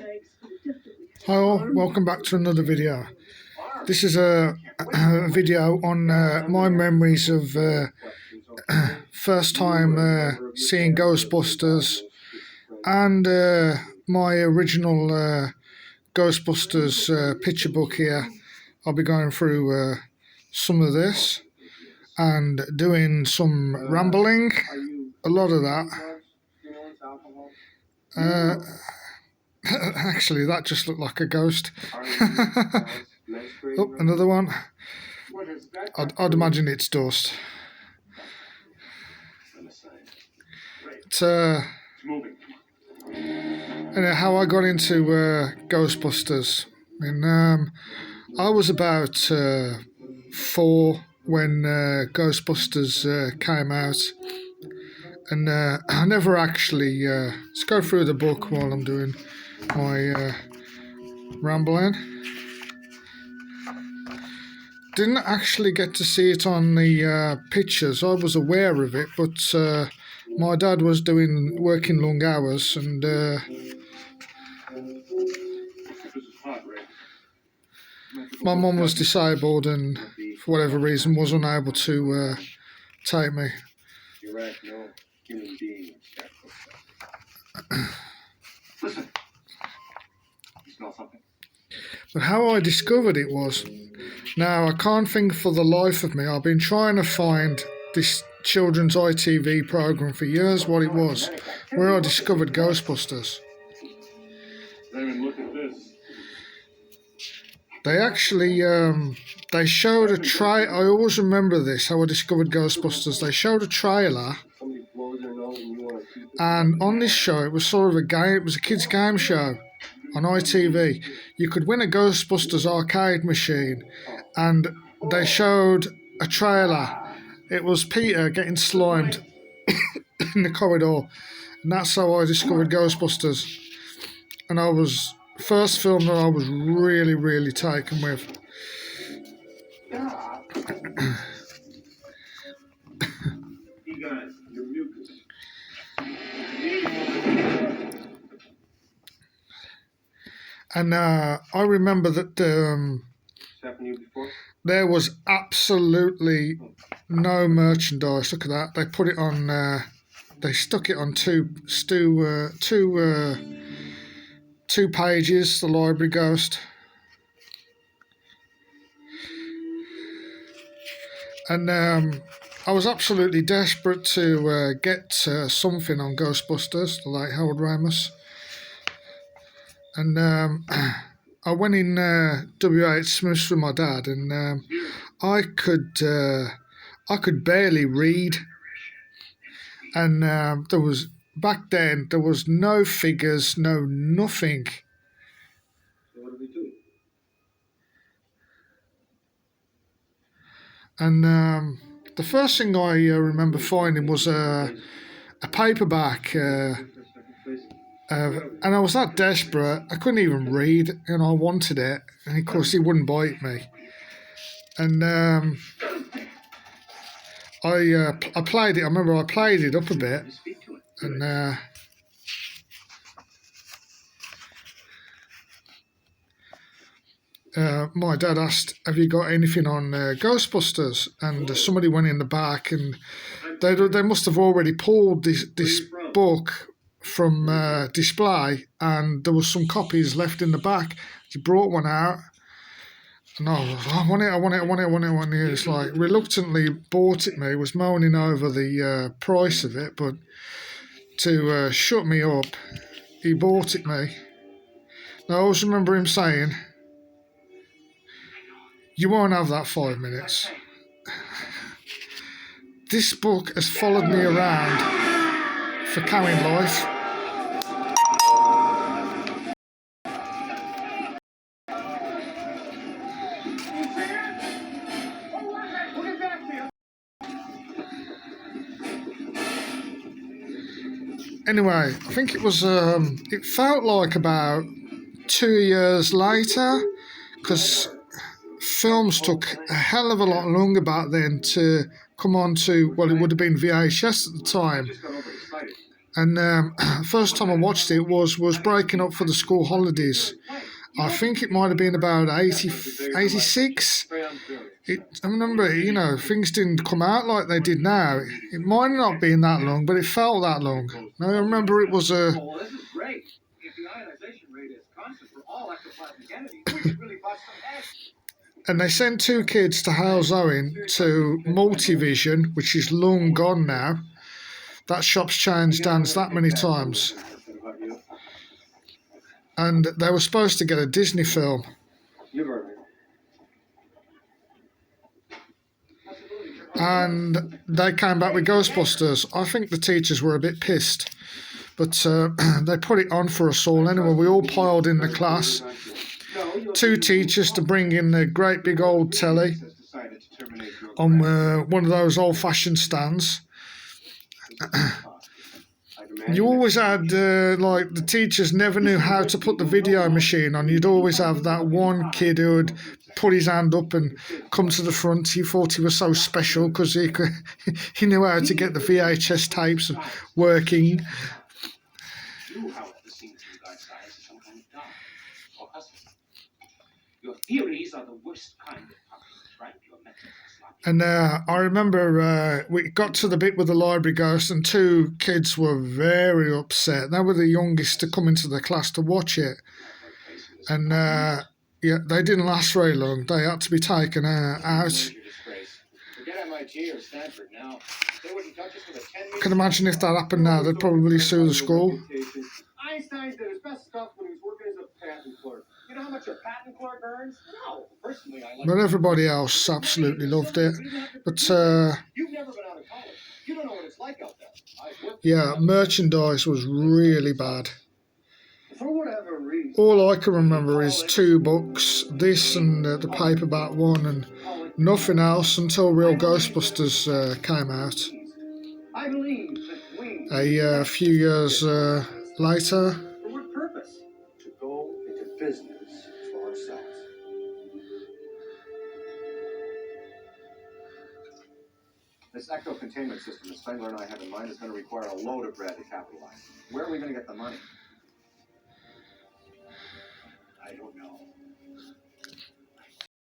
Hi all, welcome back to another video. This is a video on my memories of first time seeing Ghostbusters and my original Ghostbusters picture book here. I'll be going through some of this and doing some rambling, a lot of that. Actually, that just looked like a ghost. Oh, another one. I'd imagine it's dust. And how I got into Ghostbusters. I was about 4 when Ghostbusters came out, and I never actually let's go through the book while I'm doing my rambling. Didn't actually get to see it on the pictures. I was aware of it, but my dad was working long hours, and my mum was disabled and for whatever reason was unable to take me. You're right, no human being. Listen. You smell something? But how I discovered it was, now I can't think for the life of me. I've been trying to find this children's ITV program for years, what it was, where I discovered Ghostbusters. Raymond, look at this. They actually, they showed a trailer. I always remember this, how I discovered Ghostbusters. They showed a trailer, and on this show, it was sort of a game, it was a kids' game show on ITV. You could win a Ghostbusters arcade machine, and they showed a trailer. It was Peter getting slimed in the corridor, and that's how I discovered Ghostbusters. And I was, first film that I was really, really taken with. And I remember that there was absolutely no merchandise. Look at that. They put it on, they stuck it on two pages, the Library Ghost. And I was absolutely desperate to get something on Ghostbusters, the late Harold Ramis. And I went in W.H. Smith's with my dad, and I could barely read. And there was, back then, there was no figures, no nothing. So what do we do? And the first thing I remember finding was a paperback. And I was that desperate, I couldn't even read, and I wanted it, and of course he wouldn't bite me. And I played it. I remember I played it up a bit, and my dad asked, "Have you got anything on Ghostbusters?" And somebody went in the back, and they must have already pulled this book from display, and there was some copies left in the back. He brought one out, and I want it. It's like reluctantly bought it. Me was moaning over the price of it, but to shut me up, he bought it me. Now I always remember him saying, "You won't have that 5 minutes." This book has followed me around for coming life. Anyway, I think it was, it felt like about 2 years later, because films took a hell of a lot longer back then to come on to, well, it would have been VHS at the time. And first time I watched it was breaking up for the school holidays. I think it might have been about 86. I remember, things didn't come out like they did now. It might not have been that long, but it felt that long. I remember it was a. Oh, this is great. If the ionization rate is constant for all ectoplasmic entities, we could really bust some heads. And they sent two kids to house Owen to Multivision, which is long gone now. That shop's changed hands that many times. And they were supposed to get a Disney film. You've heard me. And they came back with Ghostbusters. I think the teachers were a bit pissed. But they put it on for us all anyway. We all piled in the class. Two teachers to bring in a great big old telly on one of those old-fashioned stands. You always had, like, the teachers never knew how to put the video machine on. You'd always have that one kid who would put his hand up and come to the front. He thought he was so special because he knew how to get the VHS tapes working. Your theories are the worst kind of puppets, right? Your methods are sloppy. And I remember we got to the bit with the library ghost, and two kids were very upset. They were the youngest to come into the class to watch it. And yeah, they didn't last very long. They had to be taken out. Forget MIT or Stanford now. They wouldn't touch us with a 10 I can imagine if that happened now, they'd probably sue the school. Einstein did his best stuff when he was working as a patent clerk. You know how much a patent clerk earns? No. Personally, I like. But everybody else absolutely loved it. But You've never been out of college. You don't know what it's like out there. yeah, merchandise was really bad. For whatever reason. All I can remember is two books, this and the paperback one, and nothing else until Real Ghostbusters came out I believe that we a few years later. For what purpose? To go into business for ourselves. This ecto containment system that Spengler and I have in mind is going to require a load of bread to capitalize. Where are we going to get the money? I don't know.